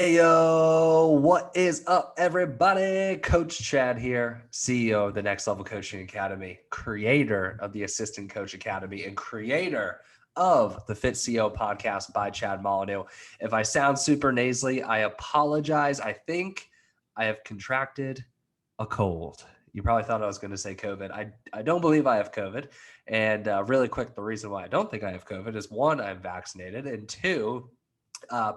Yo, what is up, everybody? Coach Chad here, CEO of the Next Level Coaching Academy, creator of the Assistant Coach Academy, and creator of the Fit CEO podcast by Chad Molyneux. If I sound super nasally, I apologize. I think I have contracted a cold. You probably thought I was going to say COVID. I don't believe I have COVID. And really quick, the reason why I don't think I have COVID is one, I'm vaccinated, and two,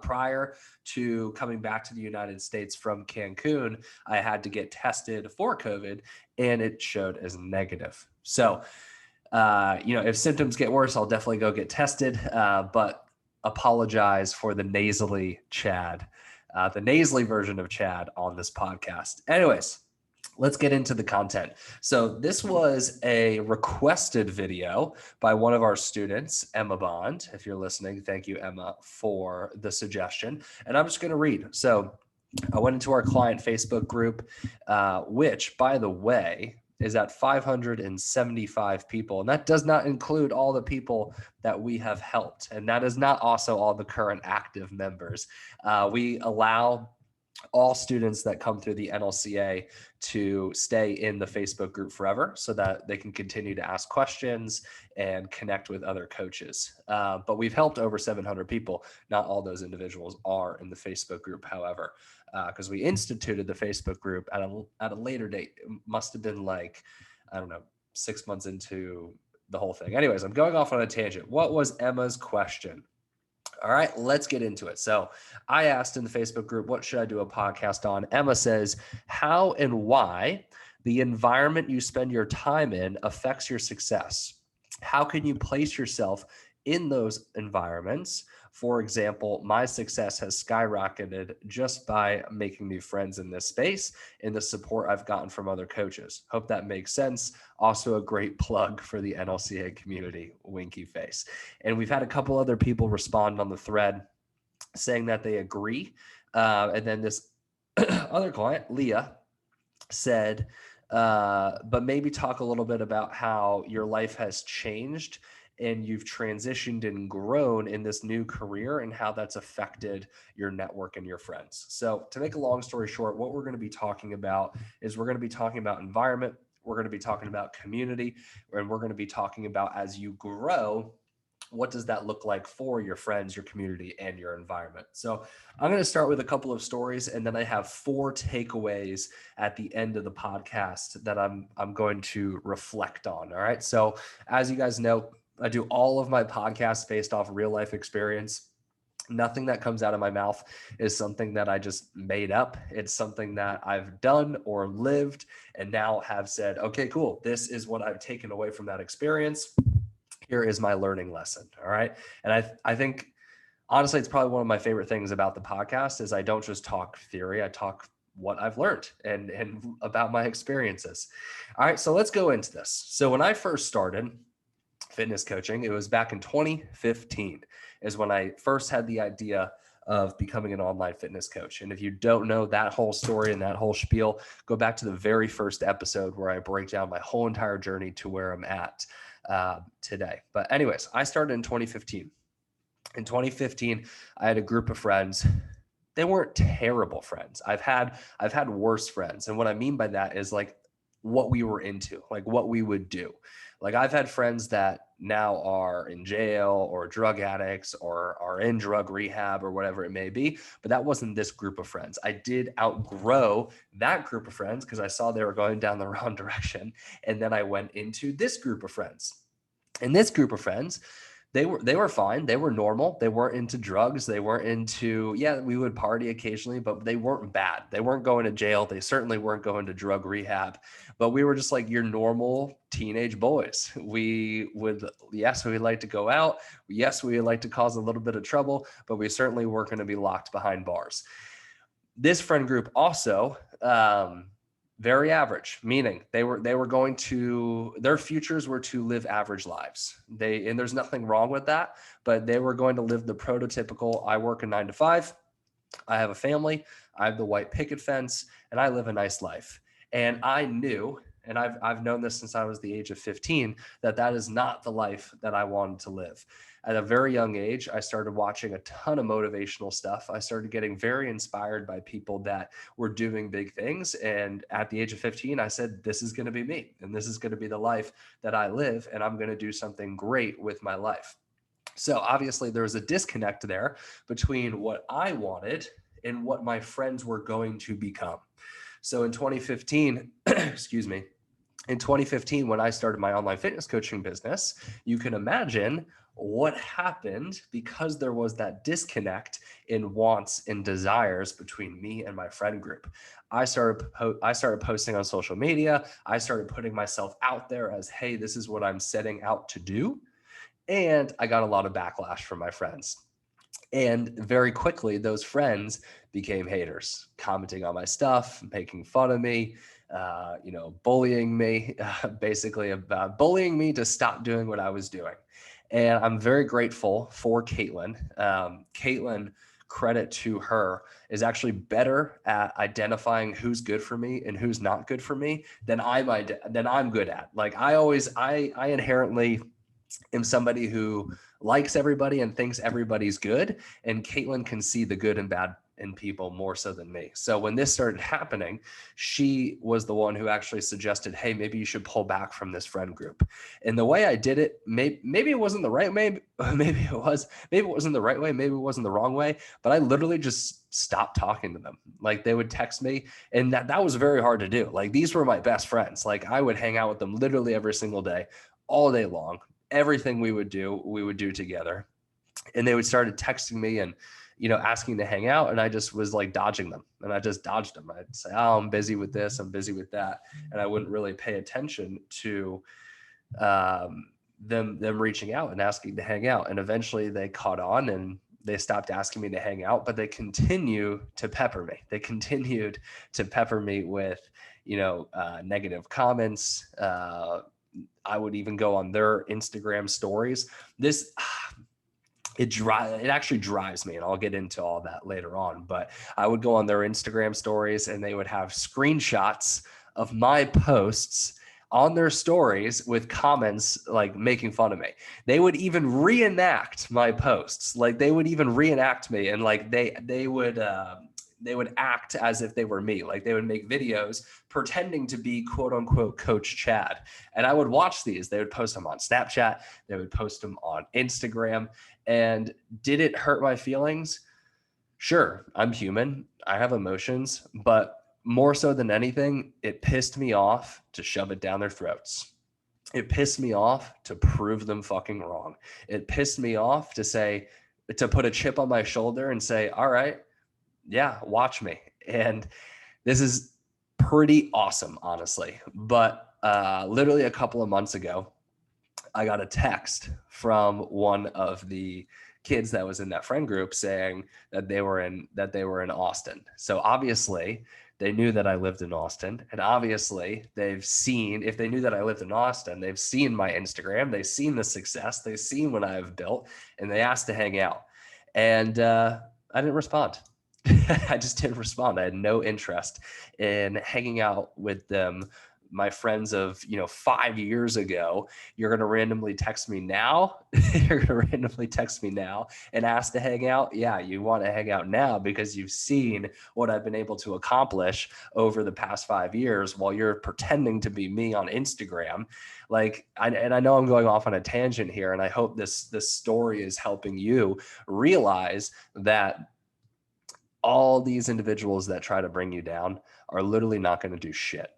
prior to coming back to the United States from Cancun, I had to get tested for COVID and it showed as negative. So, if symptoms get worse, I'll definitely go get tested, but apologize for the nasally Chad, the nasally version of Chad on this podcast. Anyways, let's get into the content. So this was a requested video by one of our students, Emma Bond. If you're listening, thank you, Emma, for the suggestion. And I'm just going to read. So I went into our client Facebook group, which, by the way, is at 575 people. And that does not include all the people that we have helped. And that is not also all the current active members. We allow all students that come through the NLCA to stay in the Facebook group forever so that they can continue to ask questions and connect with other coaches. But we've helped over 700 people. Not all those individuals are in the Facebook group, however, because we instituted the Facebook group at a later date. It must have been like, I don't know, 6 months into the whole thing. Anyways, I'm going off on a tangent. What was Emma's question? All right, let's get into it. So I asked in the Facebook group, what should I do a podcast on? Emma says, how and why the environment you spend your time in affects your success. How can you place yourself in those environments? For example, my success has skyrocketed just by making new friends in this space and the support I've gotten from other coaches. Hope that makes sense. Also a great plug for the NLCA community, winky face. And we've had a couple other people respond on the thread saying that they agree. And then this other client, Leah, said, but maybe talk a little bit about how your life has changed and you've transitioned and grown in this new career and how that's affected your network and your friends. So to make a long story short, what we're going to be talking about is we're going to be talking about environment. We're going to be talking about community, and we're going to be talking about as you grow, what does that look like for your friends, your community, and your environment? So I'm going to start with a couple of stories, and then I have 4 takeaways at the end of the podcast that I'm going to reflect on. All right. So as you guys know, I do all of my podcasts based off real life experience. Nothing that comes out of my mouth is something that I just made up. It's something that I've done or lived and now have said, okay, cool. This is what I've taken away from that experience. Here is my learning lesson. All right. And I think honestly, it's probably one of my favorite things about the podcast is I don't just talk theory. I talk what I've learned and about my experiences. All right. So let's go into this. So when I first started fitness coaching, it was back in 2015 is when I first had the idea of becoming an online fitness coach. And if you don't know that whole story and that whole spiel, go back to the very first episode where I break down my whole entire journey to where I'm at today. But anyways, I started in 2015. In 2015, I had a group of friends. They weren't terrible friends. I've had worse friends. And what I mean by that is like what we were into, like what we would do. Like I've had friends that now are in jail or drug addicts or are in drug rehab or whatever it may be, but that wasn't this group of friends. I did outgrow that group of friends because I saw they were going down the wrong direction. And then I went into this group of friends. And this group of friends, they were fine. They were normal. They weren't into drugs. They weren't into, yeah, we would party occasionally, but they weren't bad. They weren't going to jail. They certainly weren't going to drug rehab, but we were just like your normal teenage boys. We would, yes, we would like to go out. Yes, we would like to cause a little bit of trouble, but we certainly weren't going to be locked behind bars. This friend group also, very average, meaning they were going to, their futures were to live average lives. And there's nothing wrong with that, but they were going to live the prototypical, I work a 9 to 5, I have a family, I have the white picket fence, and I live a nice life. And I knew, and I've known this since I was the age of 15, that is not the life that I wanted to live. At a very young age, I started watching a ton of motivational stuff. I started getting very inspired by people that were doing big things. And at the age of 15, I said, this is going to be me. And this is going to be the life that I live. And I'm going to do something great with my life. So obviously there was a disconnect there between what I wanted and what my friends were going to become. So in 2015, excuse me, in 2015, when I started my online fitness coaching business, you can imagine what happened because there was that disconnect in wants and desires between me and my friend group. I started posting on social media. I started putting myself out there as, hey, this is what I'm setting out to do. And I got a lot of backlash from my friends. And very quickly, those friends became haters, commenting on my stuff, making fun of me, bullying me, basically about bullying me to stop doing what I was doing. And I'm very grateful for Caitlin. Caitlin, credit to her, is actually better at identifying who's good for me and who's not good for me than I'm good at. Like I inherently am somebody who likes everybody and thinks everybody's good. And Caitlin can see the good and bad in people more so than me. So when this started happening, she was the one who actually suggested, hey, maybe you should pull back from this friend group. And the way I did it, maybe it wasn't the right way. Maybe it wasn't the right way. Maybe it wasn't the wrong way, but I literally just stopped talking to them. Like they would text me, and that was very hard to do. Like these were my best friends. Like I would hang out with them literally every single day, all day long. Everything we would do together. And they would start texting me and, asking to hang out. And I just was like dodging them, and I just dodged them. I'd say, oh, I'm busy with this, I'm busy with that. And I wouldn't really pay attention to them reaching out and asking to hang out. And eventually they caught on and they stopped asking me to hang out, but they continue to pepper me. They continued to pepper me with, negative comments. I would even go on their Instagram stories. It actually drives me, and I'll get into all that later on, but I would go on their Instagram stories and they would have screenshots of my posts on their stories with comments like making fun of me. They would even reenact my posts. Like they would even reenact me, and like they would act as if they were me. Like they would make videos pretending to be quote unquote Coach Chad. And I would watch these. They would post them on Snapchat. They would post them on Instagram. And did it hurt my feelings? Sure, I'm human. I have emotions, but more so than anything, it pissed me off to shove it down their throats. It pissed me off to prove them fucking wrong. It pissed me off to put a chip on my shoulder and say, all right, yeah, watch me. And this is pretty awesome, honestly. But literally a couple of months ago, I got a text from one of the kids that was in that friend group saying that they were in Austin. So obviously they knew that I lived in Austin, and obviously if they knew that I lived in Austin, they've seen my Instagram, they've seen the success, they've seen what I've built, and they asked to hang out. And I didn't respond. I just didn't respond. I had no interest in hanging out with them. My friends of, 5 years ago. You're going to randomly text me now. You're going to randomly text me now and ask to hang out. Yeah, you want to hang out now because you've seen what I've been able to accomplish over the past 5 years while you're pretending to be me on Instagram. Like, and I know I'm going off on a tangent here, and I hope this story is helping you realize that all these individuals that try to bring you down are literally not going to do shit.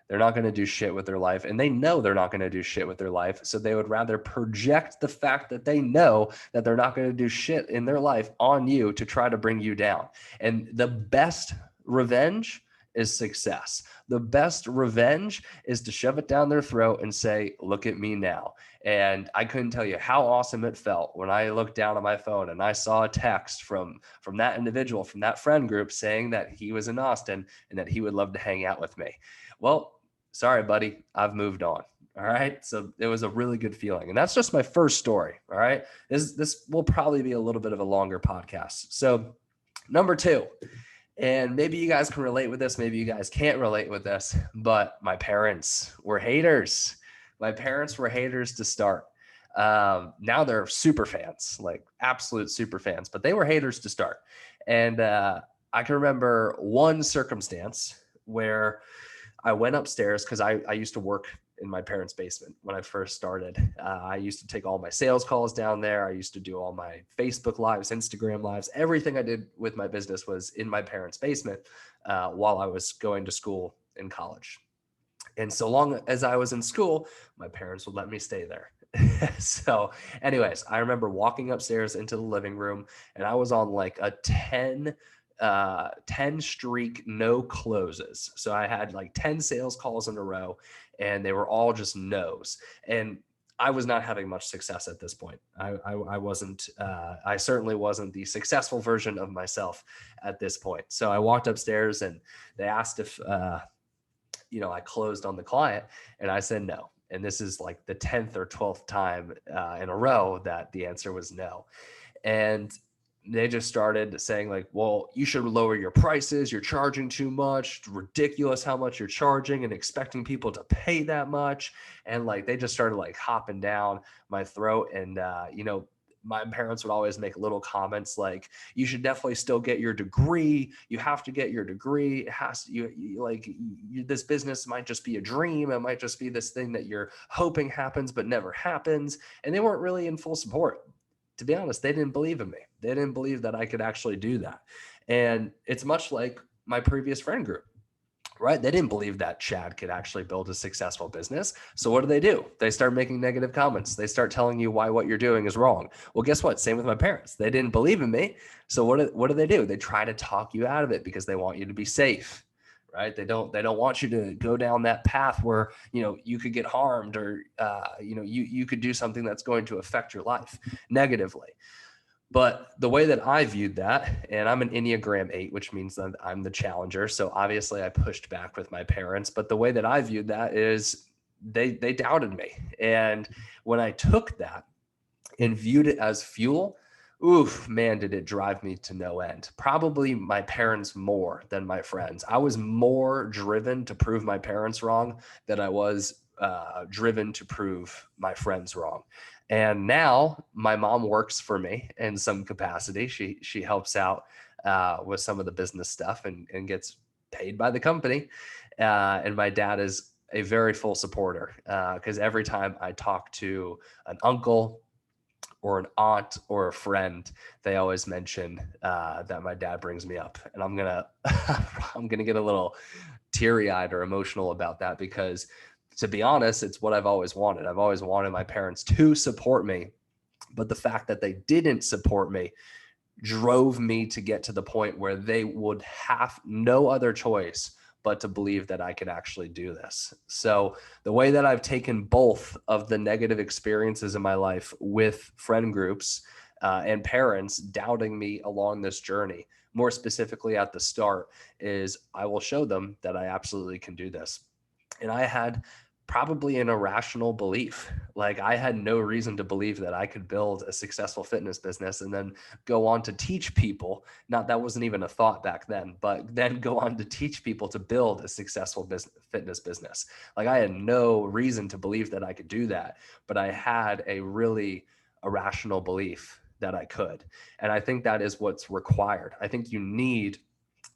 They're not going to do shit with their life, and they know they're not going to do shit with their life. So they would rather project the fact that they know that they're not going to do shit in their life on you to try to bring you down. And the best revenge is success. The best revenge is to shove it down their throat and say, look at me now. And I couldn't tell you how awesome it felt when I looked down at my phone and I saw a text from that individual, from that friend group, saying that he was in Austin and that he would love to hang out with me. Well, sorry, buddy, I've moved on. All right. So it was a really good feeling. And that's just my first story. All right. This will probably be a little bit of a longer podcast. So number 2, and maybe you guys can relate with this, maybe you guys can't relate with this, but my parents were haters. My parents were haters to start. Now they're super fans, like absolute super fans, but they were haters to start. And I can remember one circumstance where I went upstairs because I used to work in my parents' basement when I first started. I used to take all my sales calls down there. I used to do all my Facebook lives, Instagram lives. Everything I did with my business was in my parents' basement while I was going to school in college. And so long as I was in school, my parents would let me stay there. So, anyways, I remember walking upstairs into the living room and I was on like a 10 streak, no closes. So I had like 10 sales calls in a row and they were all just no's. And I was not having much success at this point. I wasn't, I certainly wasn't the successful version of myself at this point. So I walked upstairs and they asked if, I closed on the client and I said no. And this is like the 10th or 12th time in a row that the answer was no. And they just started saying like, well, you should lower your prices. You're charging too much. It's ridiculous how much you're charging and expecting people to pay that much. And like, they just started like hopping down my throat. And, my parents would always make little comments like, you should definitely still get your degree. You have to get your degree. It has to, this business might just be a dream. It might just be this thing that you're hoping happens, but never happens. And they weren't really in full support. To be honest, they didn't believe in me. They didn't believe that I could actually do that. And it's much like my previous friend group, right? They didn't believe that Chad could actually build a successful business. So what do? They start making negative comments. They start telling you why what you're doing is wrong. Well, guess what? Same with my parents. They didn't believe in me. So what do? They try to talk you out of it because they want you to be safe, right? They don't want you to go down that path where, you could get harmed or, you could do something that's going to affect your life negatively. But the way that I viewed that, and I'm an Enneagram 8, which means that I'm the challenger. So obviously I pushed back with my parents. But the way that I viewed that is they doubted me. And when I took that and viewed it as fuel, oof, man, did it drive me to no end. Probably my parents more than my friends. I was more driven to prove my parents wrong than I was driven to prove my friends wrong. And now my mom works for me in some capacity. She helps out with some of the business stuff and gets paid by the company. And my dad is a very full supporter because every time I talk to an uncle or an aunt or a friend, they always mention that my dad brings me up. And I'm gonna get a little teary-eyed or emotional about that because, to be honest, it's what I've always wanted. I've always wanted my parents to support me, but the fact that they didn't support me drove me to get to the point where they would have no other choice but to believe that I could actually do this. So the way that I've taken both of the negative experiences in my life with friend groups and parents doubting me along this journey, more specifically at the start, is I will show them that I absolutely can do this. And I had probably an irrational belief. Like I had no reason to believe that I could build a successful fitness business and then go on to teach people. Not that wasn't even a thought back then, but then go on to teach people to build a successful fitness business. Like I had no reason to believe that I could do that, but I had a really irrational belief that I could. And I think that is what's required. I think you need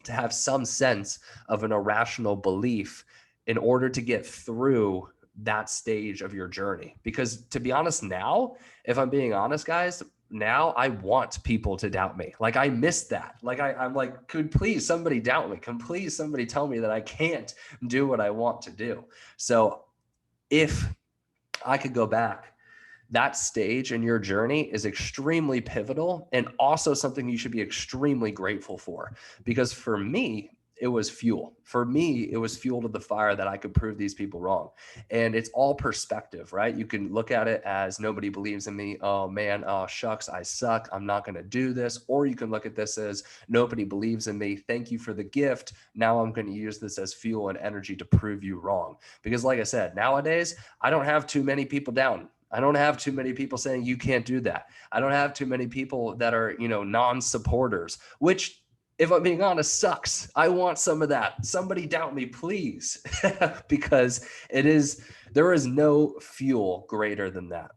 to have some sense of an irrational belief in order to get through that stage of your journey. Because to be honest, now, if I'm being honest, guys, now I want people to doubt me. Like I miss that. Like I'm like, could please somebody doubt me? Can please somebody tell me that I can't do what I want to do? So if I could go back, that stage in your journey is extremely pivotal and also something you should be extremely grateful for. Because for me, it was fuel. For me, it was fuel to the fire that I could prove these people wrong. And it's all perspective, right? You can look at it as nobody believes in me. Oh man, oh shucks, I suck. I'm not going to do this. Or you can look at this as nobody believes in me. Thank you for the gift. Now I'm going to use this as fuel and energy to prove you wrong. Because like I said, nowadays, I don't have too many people down. I don't have too many people saying you can't do that. I don't have too many people that are, non-supporters, which, if I'm being honest, sucks. I want some of that. Somebody doubt me, please, because there is no fuel greater than that.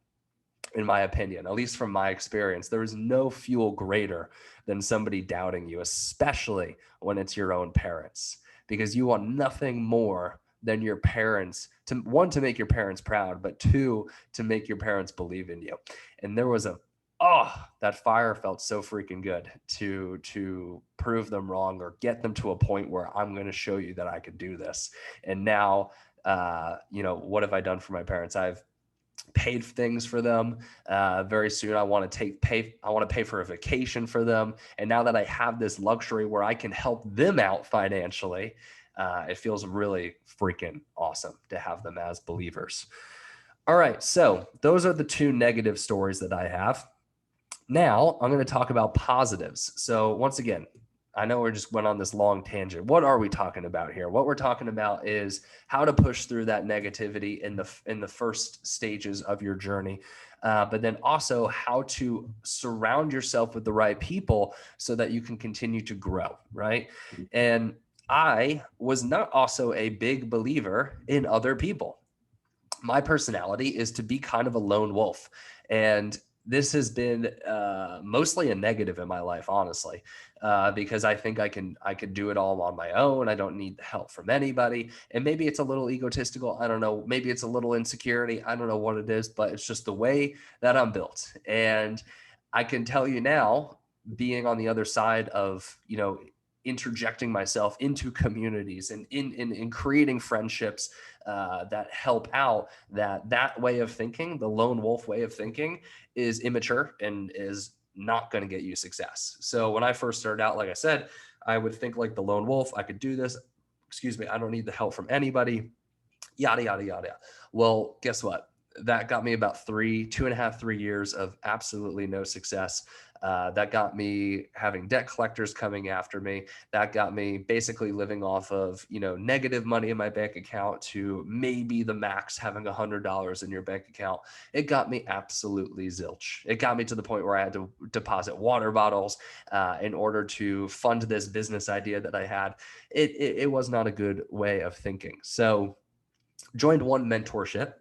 in my opinion, at least from my experience. There is no fuel greater than somebody doubting you, especially when it's your own parents, because you want nothing more than your parents to, one, to make your parents proud, but two, to make your parents believe in you. And there was that fire felt so freaking good to prove them wrong or get them to a point where I'm going to show you that I could do this. And now, what have I done for my parents? I've paid things for them. Very soon, I want to pay for a vacation for them. And now that I have this luxury where I can help them out financially, it feels really freaking awesome to have them as believers. All right, so those are the two negative stories that I have. Now I'm going to talk about positives. So once again, I know we just went on this long tangent. What are we talking about here? What we're talking about is how to push through that negativity in the first stages of your journey, but then also how to surround yourself with the right people so that you can continue to grow, right? And I was not also a big believer in other people. My personality is to be kind of a lone wolf, and this has been mostly a negative in my life, honestly, because I think I could do it all on my own. I don't need help from anybody. And maybe it's a little egotistical. I don't know. Maybe it's a little insecurity. I don't know what it is, but it's just the way that I'm built. And I can tell you now, being on the other side of, interjecting myself into communities and in creating friendships that help out, that way of thinking, the lone wolf way of thinking, is immature and is not going to get you success. So when I first started out, like I said, I would think like the lone wolf. I could do this. Excuse me. I don't need the help from anybody. Yada, yada, yada. Well, guess what? That got me about 2.5, 3 years of absolutely no success. That got me having debt collectors coming after me. That got me basically living off of, negative money in my bank account to maybe the max having $100 in your bank account. It got me absolutely zilch. It got me to the point where I had to deposit water bottles in order to fund this business idea that I had. It was not a good way of thinking. So joined one mentorship.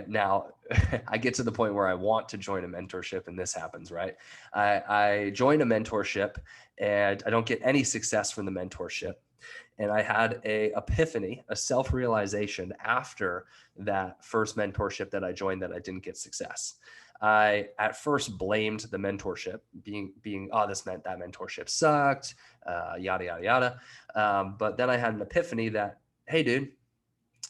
Now I get to the point where I want to join a mentorship and this happens, right? I join a mentorship and I don't get any success from the mentorship. And I had a epiphany, a self-realization after that first mentorship that I joined that I didn't get success. I at first blamed the mentorship being, this meant that mentorship sucked, yada, yada, yada. But then I had an epiphany that, hey, dude,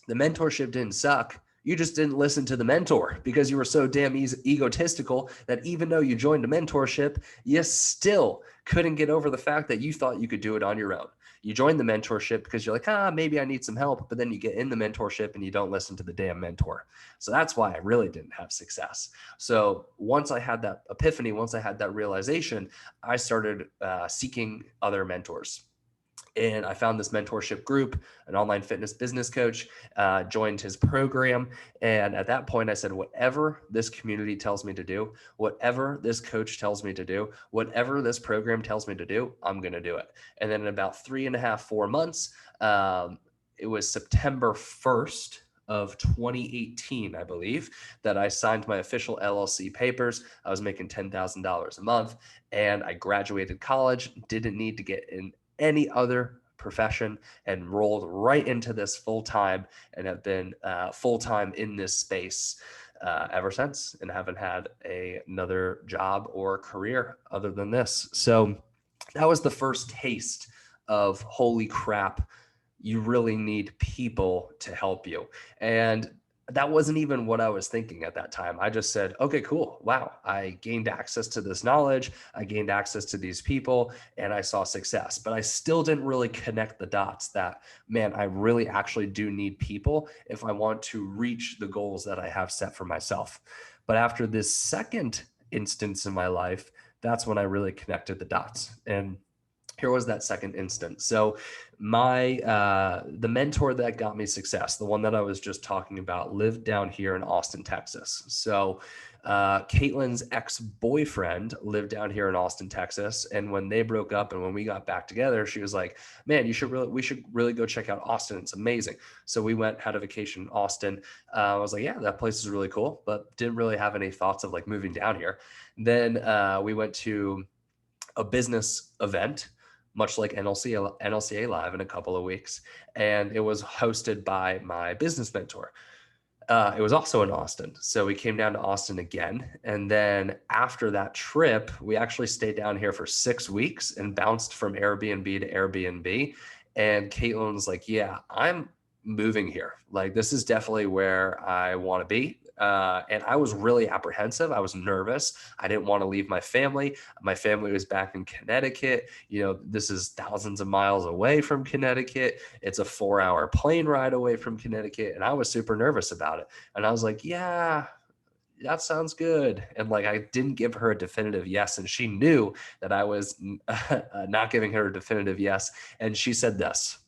the mentorship didn't suck. You just didn't listen to the mentor because you were so damn egotistical that even though you joined a mentorship, you still couldn't get over the fact that you thought you could do it on your own. You joined the mentorship because you're like, maybe I need some help. But then you get in the mentorship and you don't listen to the damn mentor. So that's why I really didn't have success. So once I had that epiphany, once I had that realization, I started seeking other mentors. And I found this mentorship group, an online fitness business coach, joined his program. And at that point, I said, whatever this community tells me to do, whatever this coach tells me to do, whatever this program tells me to do, I'm going to do it. And then in about 3.5, 4 months, it was September 1st of 2018, I believe, that I signed my official LLC papers. I was making $10,000 a month and I graduated college, didn't need to get in any other profession, and rolled right into this full-time and have been full-time in this space ever since, and haven't had another job or career other than this. So that was the first taste of, holy crap, you really need people to help you. And that wasn't even what I was thinking at that time. I just said, okay, cool. Wow. I gained access to this knowledge. I gained access to these people and I saw success, but I still didn't really connect the dots that, man, I really actually do need people if I want to reach the goals that I have set for myself. But after this second instance in my life, that's when I really connected the dots. And here was that second instance. So the mentor that got me success, the one that I was just talking about, lived down here in Austin, Texas. So Caitlin's ex-boyfriend lived down here in Austin, Texas. And when they broke up and when we got back together, she was like, man, we should really go check out Austin. It's amazing. So we had a vacation in Austin. I was like, yeah, that place is really cool, but didn't really have any thoughts of like moving down here. Then we went to a business event, much like NLCA Live in a couple of weeks. And it was hosted by my business mentor. It was also in Austin. So we came down to Austin again. And then after that trip, we actually stayed down here for 6 weeks and bounced from Airbnb to Airbnb. And Caitlin was like, yeah, I'm moving here. Like, this is definitely where I want to be. And I was really apprehensive. I was nervous. I didn't want to leave my family. My family was back in Connecticut. This is thousands of miles away from Connecticut. It's a 4-hour plane ride away from Connecticut. And I was super nervous about it. And I was like, yeah, that sounds good. And like, I didn't give her a definitive yes. And she knew that I was not giving her a definitive yes. And she said this,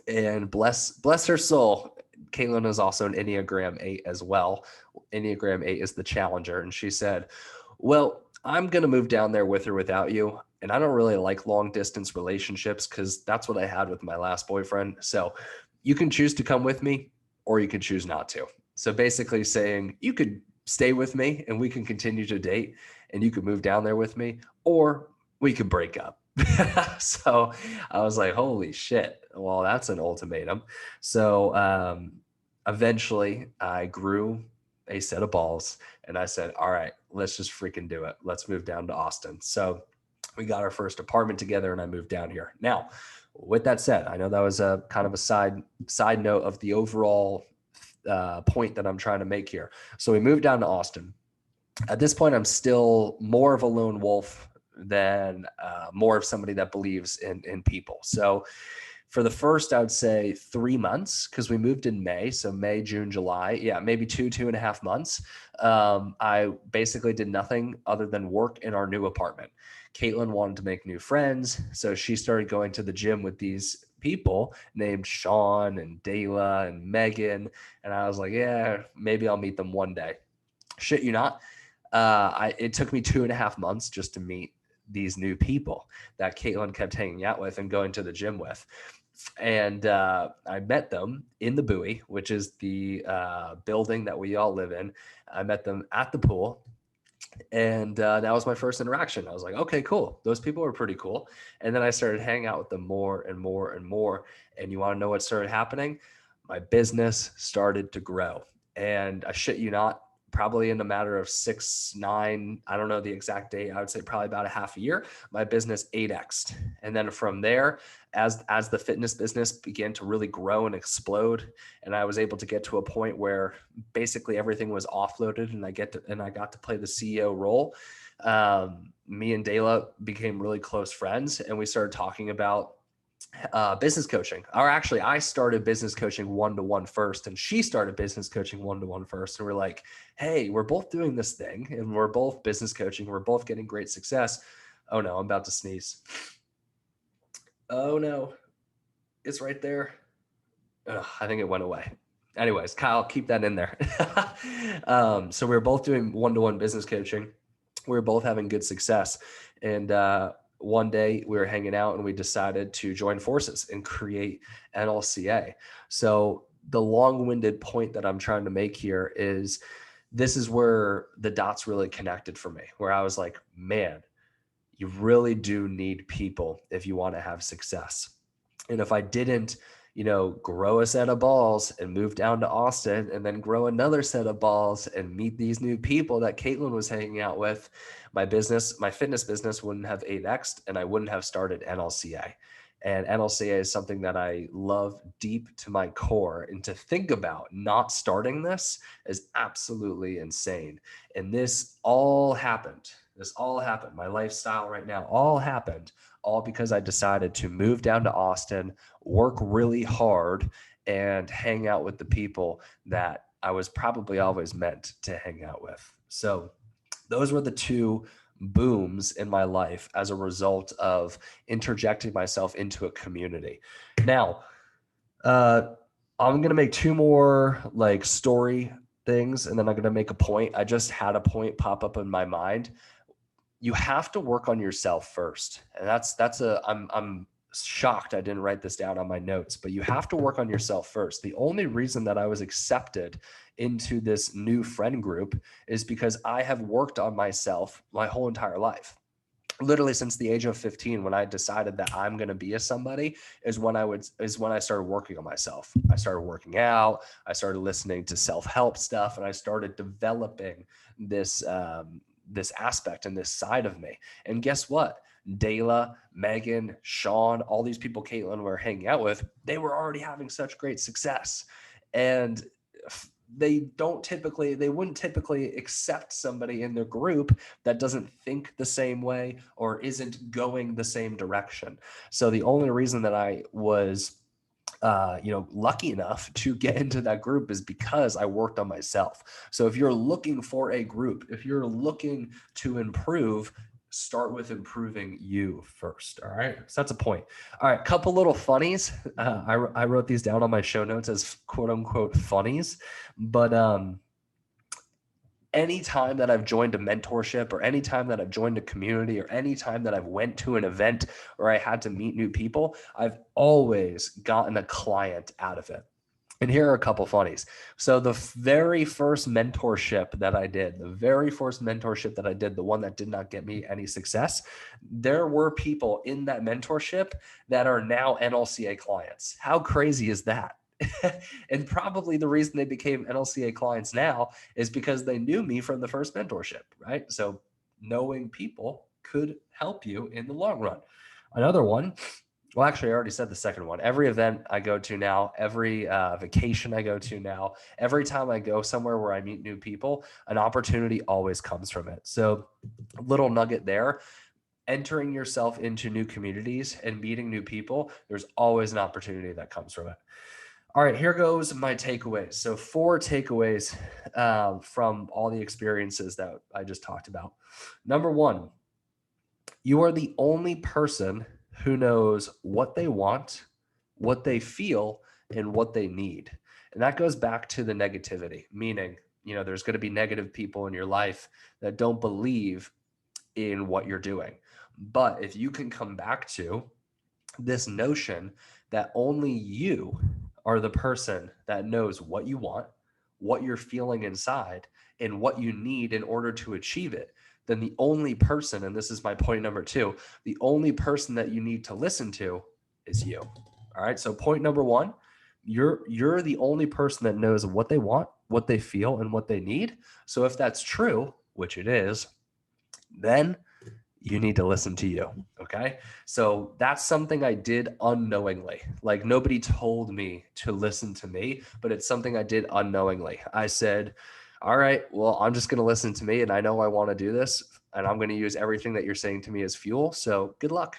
and bless her soul, Caitlin is also an Enneagram 8 as well. Enneagram 8 is the challenger. And she said, well, I'm going to move down there with or without you. And I don't really like long distance relationships because that's what I had with my last boyfriend. So you can choose to come with me or you can choose not to. So basically saying you could stay with me and we can continue to date and you could move down there with me, or we could break up. So I was like, holy shit. Well, that's an ultimatum. So eventually I grew a set of balls and I said, all right, let's just freaking do it. Let's move down to Austin. So we got our first apartment together and I moved down here. Now, with that said, I know that was a kind of a side note of the overall point that I'm trying to make here. So we moved down to Austin. At this point, I'm still more of a lone wolf than more of somebody that believes in people. So for the first, I would say 3 months, because we moved in May. So May, June, July. Yeah, maybe 2.5 months. I basically did nothing other than work in our new apartment. Caitlin wanted to make new friends. So she started going to the gym with these people named Sean and Dayla and Megan. And I was like, yeah, maybe I'll meet them one day. Shit you not. It took me 2.5 months just to meet these new people that Caitlin kept hanging out with and going to the gym with. And I met them in the Bowie, which is the building that we all live in. I met them at the pool. And that was my first interaction. I was like, okay, cool. Those people are pretty cool. And then I started hanging out with them more and more and more. And you want to know what started happening? My business started to grow. And I shit you not, probably in a matter of 6, 9, I don't know the exact date. I would say probably about a half a year, my business 8x'd. And then from there, as the fitness business began to really grow and explode, and I was able to get to a point where basically everything was offloaded and I got to play the CEO role. Me and Dayla became really close friends and we started talking about business coaching. Or actually, I started business coaching 1-to-1 first, and she started business coaching 1-to-1 first. And we're like, hey, we're both doing this thing, and we're both business coaching. We're both getting great success. Oh no, I'm about to sneeze. Oh no, it's right there. Ugh, I think it went away. Anyways, Kyle, keep that in there. So we were both doing 1-to-1 business coaching. We were both having good success, and one day we were hanging out and we decided to join forces and create NLCA. So the long-winded point that I'm trying to make here is this is where the dots really connected for me, where I was like, man, you really do need people if you want to have success. And if I didn't, grow a set of balls and move down to Austin and then grow another set of balls and meet these new people that Caitlin was hanging out with, my fitness business wouldn't have 8x'd and I wouldn't have started NLCA. And NLCA is something that I love deep to my core. And to think about not starting this is absolutely insane. And this all happened. My lifestyle right now all happened all because I decided to move down to Austin, work really hard, and hang out with the people that I was probably always meant to hang out with. So those were the two booms in my life as a result of interjecting myself into a community. Now, I'm going to make 2 more like story things, and then I'm going to make a point. I just had a point pop up in my mind. You have to work on yourself first. And I'm shocked I didn't write this down on my notes, but you have to work on yourself first. The only reason that I was accepted into this new friend group is because I have worked on myself my whole entire life. Literally since the age of 15, when I decided that I'm going to be a somebody, is when I started working on myself. I started working out, I started listening to self-help stuff, and I started developing this aspect and this side of me. And guess what? Dayla, Megan, Sean, all these people Caitlin were hanging out with, they were already having such great success. And they wouldn't typically accept somebody in their group that doesn't think the same way or isn't going the same direction. So the only reason that I was lucky enough to get into that group is because I worked on myself. So if you're looking for a group, if you're looking to improve, start with improving you first. All right. So that's a point. All right. Couple little funnies. I wrote these down on my show notes as quote unquote funnies, but anytime that I've joined a mentorship or anytime that I've joined a community or anytime that I've went to an event or I had to meet new people, I've always gotten a client out of it. And here are a couple funnies. So the very first mentorship that I did, the one that did not get me any success, there were people in that mentorship that are now NLCA clients. How crazy is that? And probably the reason they became NLCA clients now is because they knew me from the first mentorship, right? So knowing people could help you in the long run. Another one, well, actually, I already said the second one. Every event I go to now, every vacation I go to now, every time I go somewhere where I meet new people, an opportunity always comes from it. So little nugget there. Entering yourself into new communities and meeting new people, there's always an opportunity that comes from it. All right, here goes my takeaways. So 4 takeaways from all the experiences that I just talked about. Number 1, you are the only person who knows what they want, what they feel, and what they need. And that goes back to the negativity, meaning, there's going to be negative people in your life that don't believe in what you're doing. But if you can come back to this notion that only you are the person that knows what you want, what you're feeling inside, and what you need in order to achieve it, then the only person, and this is my point number 2, the only person that you need to listen to is you. All right. So point number 1, you're the only person that knows what they want, what they feel, and what they need. So if that's true, which it is, then you need to listen to you. Okay. So that's something I did unknowingly. Like nobody told me to listen to me, but it's something I did unknowingly. I said, all right, well, I'm just going to listen to me and I know I want to do this and I'm going to use everything that you're saying to me as fuel. So good luck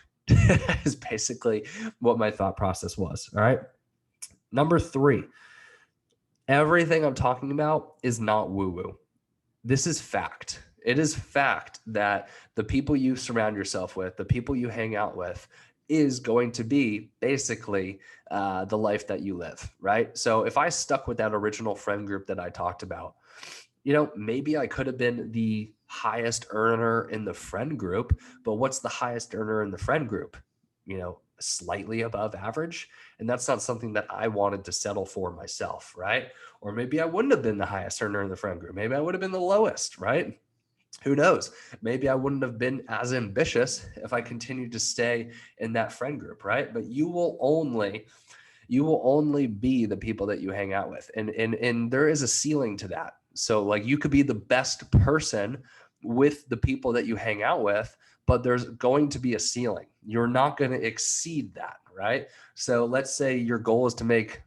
is basically what my thought process was. All right. Number 3, everything I'm talking about is not woo-woo. This is fact. It is fact that the people you surround yourself with, the people you hang out with, is going to be basically the life that you live, right? So if I stuck with that original friend group that I talked about, maybe I could have been the highest earner in the friend group, but what's the highest earner in the friend group? Slightly above average. And that's not something that I wanted to settle for myself, right? Or maybe I wouldn't have been the highest earner in the friend group. Maybe I would have been the lowest, right? Who knows? Maybe I wouldn't have been as ambitious if I continued to stay in that friend group, right? But you will only be the people that you hang out with. And there is a ceiling to that. So like you could be the best person with the people that you hang out with, but there's going to be a ceiling. You're not going to exceed that, right? So let's say your goal is to make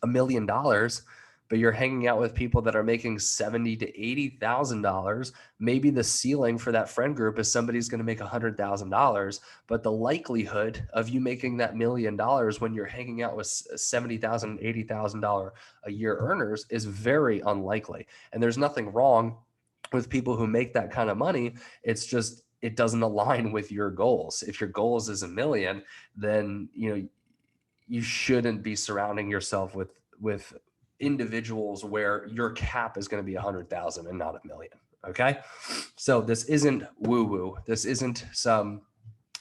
$1 million, but you're hanging out with people that are making $70,000 to $80,000. Maybe the ceiling for that friend group is somebody's going to make $100,000, but the likelihood of you making that $1 million when you're hanging out with $70,000, $80,000 a year earners is very unlikely. And there's nothing wrong with people who make that kind of money. It's just, it doesn't align with your goals. If your goals is $1 million, then, you shouldn't be surrounding yourself with individuals where your cap is going to be 100,000 and not 1,000,000. Okay. So this isn't woo woo. This isn't some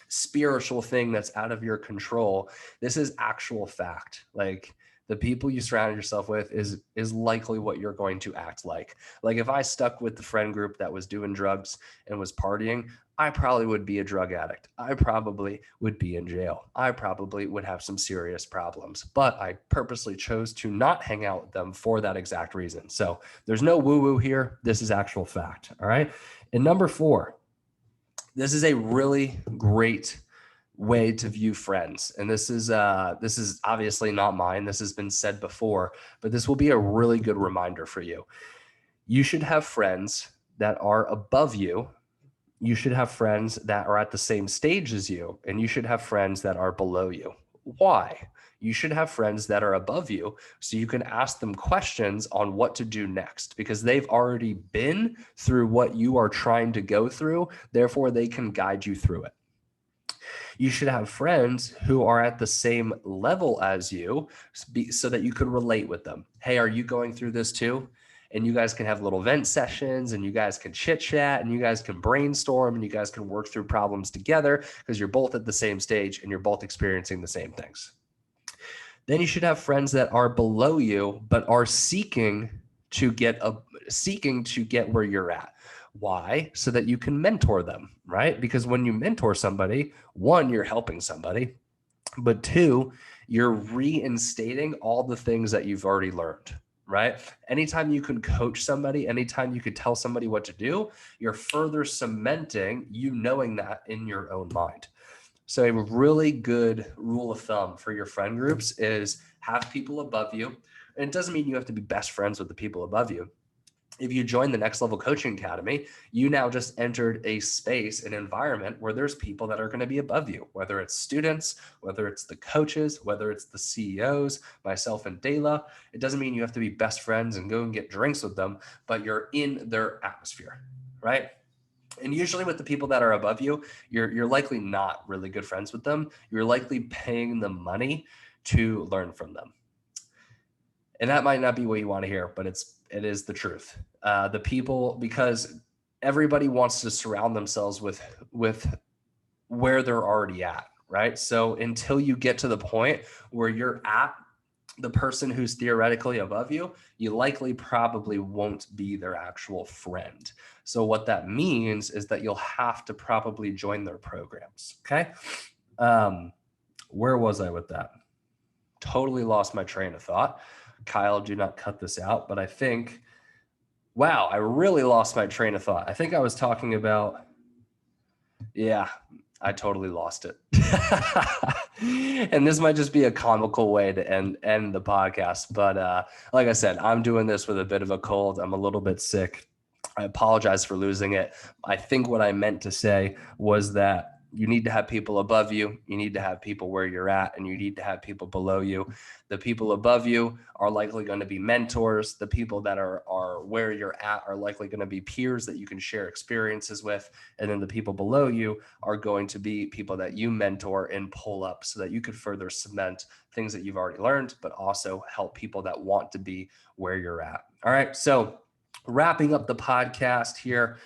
spiritual thing that's out of your control. This is actual fact. Like, the people you surround yourself with is likely what you're going to act like. Like, if I stuck with the friend group that was doing drugs and was partying, I probably would be a drug addict. I probably would be in jail. I probably would have some serious problems, but I purposely chose to not hang out with them for that exact reason. So there's no woo woo here. This is actual fact. All right. And number 4, this is a really great way to view friends. And this is obviously not mine. This has been said before, but this will be a really good reminder for you. You should have friends that are above you. You should have friends that are at the same stage as you, and you should have friends that are below you. Why? You should have friends that are above you so you can ask them questions on what to do next, because they've already been through what you are trying to go through. Therefore, they can guide you through it. You should have friends who are at the same level as you so that you could relate with them. Hey, are you going through this too? And you guys can have little vent sessions, and you guys can chit chat, and you guys can brainstorm, and you guys can work through problems together because you're both at the same stage and you're both experiencing the same things. Then you should have friends that are below you, but are seeking to get where you're at. Why? So that you can mentor them, right? Because when you mentor somebody, 1, you're helping somebody, but 2, you're reinstating all the things that you've already learned, right? Anytime you can coach somebody, anytime you can tell somebody what to do, you're further cementing you knowing that in your own mind. So a really good rule of thumb for your friend groups is have people above you. And it doesn't mean you have to be best friends with the people above you. If you join the Next Level Coaching Academy, you now just entered a space, an environment where there's people that are going to be above you, whether it's students, whether it's the coaches, whether it's the CEOs, myself and Dela. It doesn't mean you have to be best friends and go and get drinks with them, but you're in their atmosphere, right? And usually with the people that are above you, you're likely not really good friends with them. You're likely paying them money to learn from them. And that might not be what you want to hear, but it is the truth. The people, because everybody wants to surround themselves with where they're already at, right? So until you get to the point where you're at the person who's theoretically above you, you likely probably won't be their actual friend. So what that means is that you'll have to probably join their programs. Okay. Where was I with that? Totally lost my train of thought. Kyle, do not cut this out, but I think, wow, I really lost my train of thought. I think I was talking about, yeah, I totally lost it. And this might just be a comical way to end the podcast. But like I said, I'm doing this with a bit of a cold. I'm a little bit sick. I apologize for losing it. I think what I meant to say was that you need to have people above you. You need to have people where you're at, and you need to have people below you. The people above you are likely going to be mentors. The people that are where you're at are likely going to be peers that you can share experiences with. And then the people below you are going to be people that you mentor and pull up so that you could further cement things that you've already learned, but also help people that want to be where you're at. All right. So wrapping up the podcast here.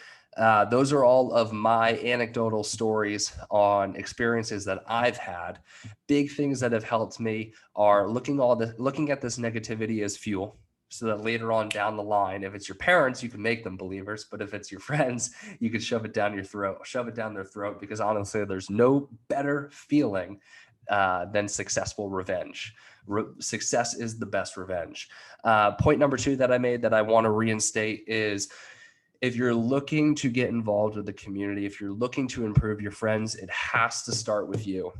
Those are all of my anecdotal stories on experiences that I've had. Big things that have helped me are looking at this negativity as fuel, so that later on down the line, if it's your parents, you can make them believers, but if it's your friends, you can shove it down their throat, because honestly, there's no better feeling than successful revenge. Success is the best revenge. Point number 2 that I made that I want to reinstate is, if you're looking to get involved with the community, if you're looking to improve your friends, it has to start with you.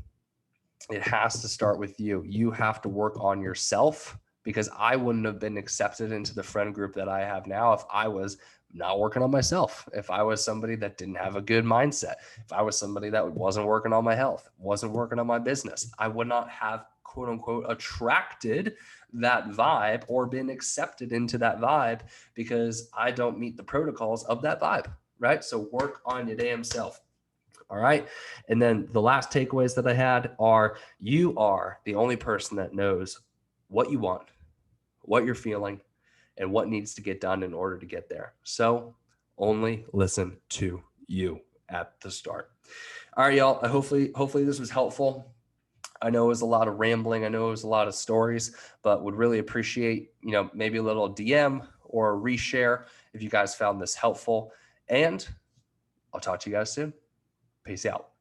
It has to start with you. You have to work on yourself, because I wouldn't have been accepted into the friend group that I have now if I was not working on myself. If I was somebody that didn't have a good mindset, if I was somebody that wasn't working on my health, wasn't working on my business, I would not have, quote unquote, attracted that vibe or been accepted into that vibe, because I don't meet the protocols of that vibe, right? So work on your damn self. All right. And then the last takeaways that I had are, you are the only person that knows what you want, what you're feeling, and what needs to get done in order to get there. So only listen to you at the start. All right, y'all. Hopefully this was helpful. I know it was a lot of rambling. I know it was a lot of stories, but would really appreciate, maybe a little DM or a reshare if you guys found this helpful. And I'll talk to you guys soon. Peace out.